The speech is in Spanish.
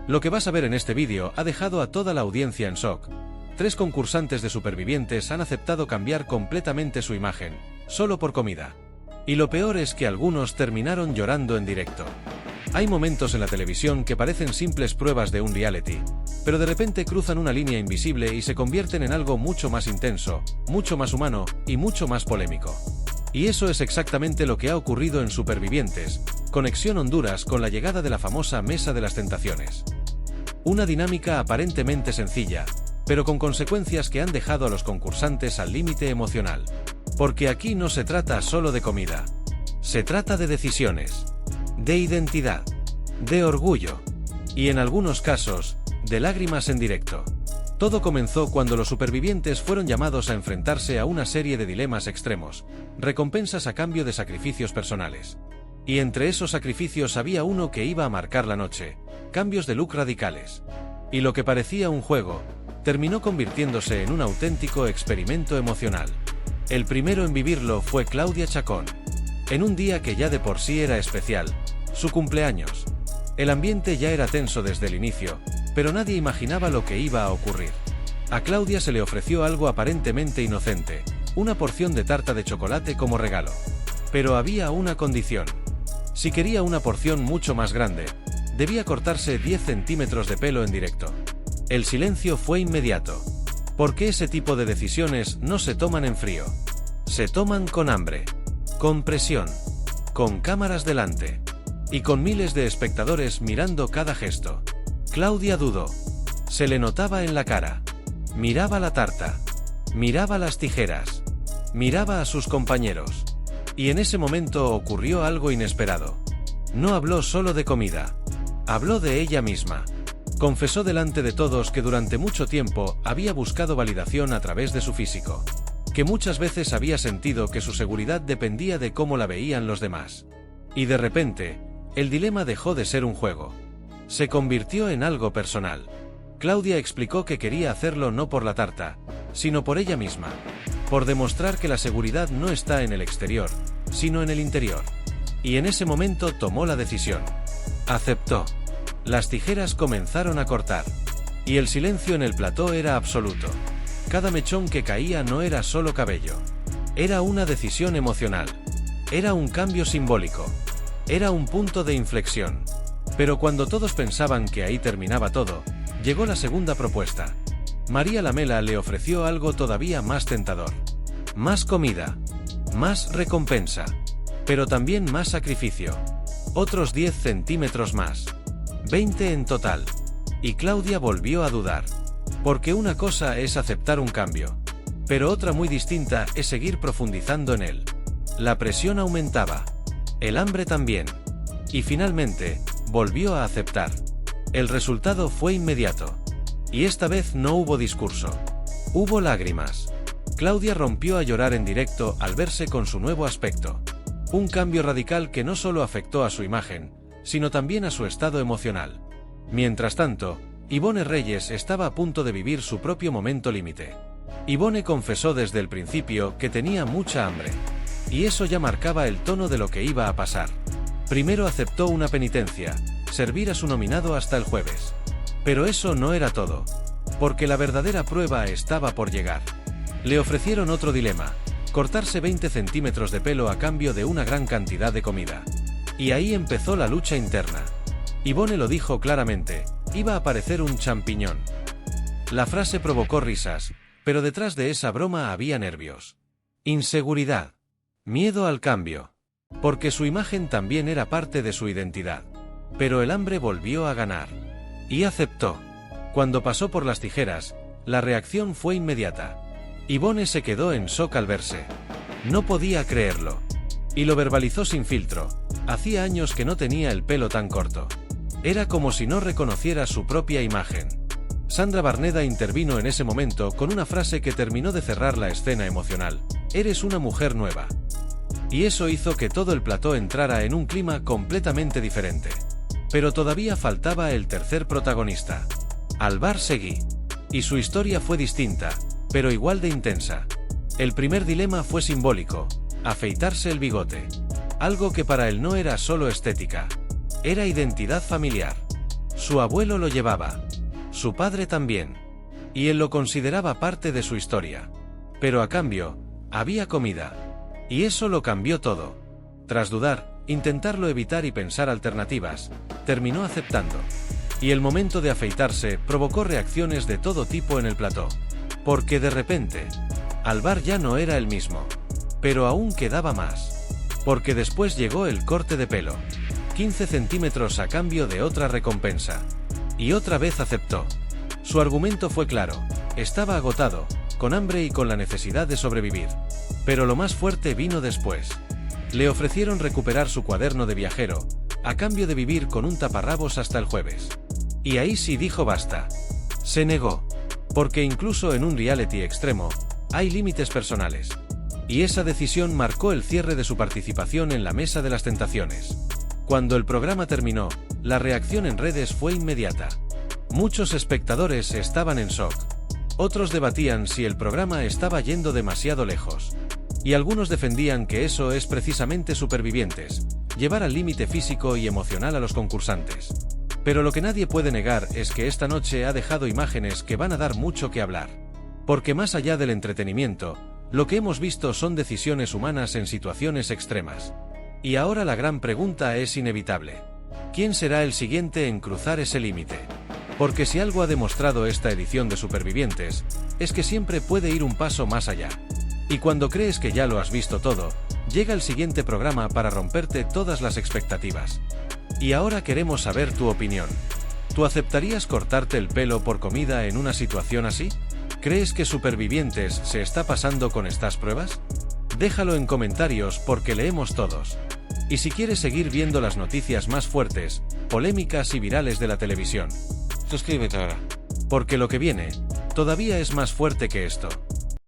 Lo que vas a ver en este vídeo ha dejado a toda la audiencia en shock. 3 concursantes de Supervivientes han aceptado cambiar completamente su imagen, solo por comida. Y lo peor es que algunos terminaron llorando en directo. Hay momentos en la televisión que parecen simples pruebas de un reality, pero de repente cruzan una línea invisible y se convierten en algo mucho más intenso, mucho más humano y mucho más polémico. Y eso es exactamente lo que ha ocurrido en Supervivientes, Conexión Honduras con la llegada de la famosa Mesa de las Tentaciones. Una dinámica aparentemente sencilla, pero con consecuencias que han dejado a los concursantes al límite emocional. Porque aquí no se trata solo de comida. Se trata de decisiones, de identidad, de orgullo y en algunos casos, de lágrimas en directo. Todo comenzó cuando los supervivientes fueron llamados a enfrentarse a una serie de dilemas extremos, recompensas a cambio de sacrificios personales. Y entre esos sacrificios había uno que iba a marcar la noche, cambios de look radicales. Y lo que parecía un juego, terminó convirtiéndose en un auténtico experimento emocional. El primero en vivirlo fue Claudia Chacón. En un día que ya de por sí era especial, su cumpleaños. El ambiente ya era tenso desde el inicio, pero nadie imaginaba lo que iba a ocurrir. A Claudia se le ofreció algo aparentemente inocente, una porción de tarta de chocolate como regalo. Pero había una condición. Si quería una porción mucho más grande, debía cortarse 10 centímetros de pelo en directo. El silencio fue inmediato. Porque ese tipo de decisiones no se toman en frío. Se toman con hambre, con presión, con cámaras delante y con miles de espectadores mirando cada gesto. Claudia dudó. Se le notaba en la cara. Miraba la tarta. Miraba las tijeras. Miraba a sus compañeros. Y en ese momento ocurrió algo inesperado. No habló solo de comida. Habló de ella misma. Confesó delante de todos que durante mucho tiempo había buscado validación a través de su físico. Que muchas veces había sentido que su seguridad dependía de cómo la veían los demás. Y de repente, el dilema dejó de ser un juego. Se convirtió en algo personal. Claudia explicó que quería hacerlo no por la tarta, sino por ella misma. Por demostrar que la seguridad no está en el exterior, sino en el interior. Y en ese momento tomó la decisión. Aceptó. Las tijeras comenzaron a cortar. Y el silencio en el plató era absoluto. Cada mechón que caía no era solo cabello. Era una decisión emocional. Era un cambio simbólico. Era un punto de inflexión. Pero cuando todos pensaban que ahí terminaba todo, llegó la segunda propuesta. María Lamela le ofreció algo todavía más tentador. Más comida. Más recompensa. Pero también más sacrificio. Otros 10 centímetros más. 20 en total. Y Claudia volvió a dudar. Porque una cosa es aceptar un cambio, pero otra muy distinta es seguir profundizando en él. La presión aumentaba. El hambre también. Y finalmente, volvió a aceptar. El resultado fue inmediato. Y esta vez no hubo discurso. Hubo lágrimas. Claudia rompió a llorar en directo al verse con su nuevo aspecto. Un cambio radical que no solo afectó a su imagen, sino también a su estado emocional. Mientras tanto, Ivonne Reyes estaba a punto de vivir su propio momento límite. Ivonne confesó desde el principio que tenía mucha hambre. Y eso ya marcaba el tono de lo que iba a pasar. Primero aceptó una penitencia, servir a su nominado hasta el jueves. Pero eso no era todo. Porque la verdadera prueba estaba por llegar. Le ofrecieron otro dilema: cortarse 20 centímetros de pelo a cambio de una gran cantidad de comida. Y ahí empezó la lucha interna. Ivonne lo dijo claramente: iba a parecer un champiñón. La frase provocó risas, pero detrás de esa broma había nervios. Inseguridad. Miedo al cambio. Porque su imagen también era parte de su identidad. Pero el hambre volvió a ganar. Y aceptó. Cuando pasó por las tijeras, la reacción fue inmediata. Ivonne se quedó en shock al verse. No podía creerlo. Y lo verbalizó sin filtro: hacía años que no tenía el pelo tan corto. Era como si no reconociera su propia imagen. Sandra Barneda intervino en ese momento con una frase que terminó de cerrar la escena emocional: eres una mujer nueva. Y eso hizo que todo el plató entrara en un clima completamente diferente. Pero todavía faltaba el tercer protagonista, Alvar Seguí. Y su historia fue distinta, pero igual de intensa. El primer dilema fue simbólico: afeitarse el bigote. Algo que para él no era solo estética. Era identidad familiar. Su abuelo lo llevaba. Su padre también. Y él lo consideraba parte de su historia. Pero a cambio, había comida. Y eso lo cambió todo. Tras dudar, intentarlo evitar y pensar alternativas, terminó aceptando. Y el momento de afeitarse provocó reacciones de todo tipo en el plató. Porque de repente, Alvar ya no era el mismo. Pero aún quedaba más. Porque después llegó el corte de pelo. 15 centímetros a cambio de otra recompensa. Y otra vez aceptó. Su argumento fue claro. Estaba agotado, con hambre y con la necesidad de sobrevivir. Pero lo más fuerte vino después. Le ofrecieron recuperar su cuaderno de viajero, a cambio de vivir con un taparrabos hasta el jueves. Y ahí sí dijo basta. Se negó. Porque incluso en un reality extremo, hay límites personales. Y esa decisión marcó el cierre de su participación en la Mesa de las Tentaciones. Cuando el programa terminó, la reacción en redes fue inmediata. Muchos espectadores estaban en shock. Otros debatían si el programa estaba yendo demasiado lejos. Y algunos defendían que eso es precisamente Supervivientes, llevar al límite físico y emocional a los concursantes. Pero lo que nadie puede negar es que esta noche ha dejado imágenes que van a dar mucho que hablar. Porque más allá del entretenimiento, lo que hemos visto son decisiones humanas en situaciones extremas. Y ahora la gran pregunta es inevitable. ¿Quién será el siguiente en cruzar ese límite? Porque si algo ha demostrado esta edición de Supervivientes, es que siempre puede ir un paso más allá. Y cuando crees que ya lo has visto todo, llega el siguiente programa para romperte todas las expectativas. Y ahora queremos saber tu opinión. ¿Tú aceptarías cortarte el pelo por comida en una situación así? ¿Crees que Supervivientes se está pasando con estas pruebas? Déjalo en comentarios porque leemos todos. Y si quieres seguir viendo las noticias más fuertes, polémicas y virales de la televisión, suscríbete ahora. Porque lo que viene, todavía es más fuerte que esto.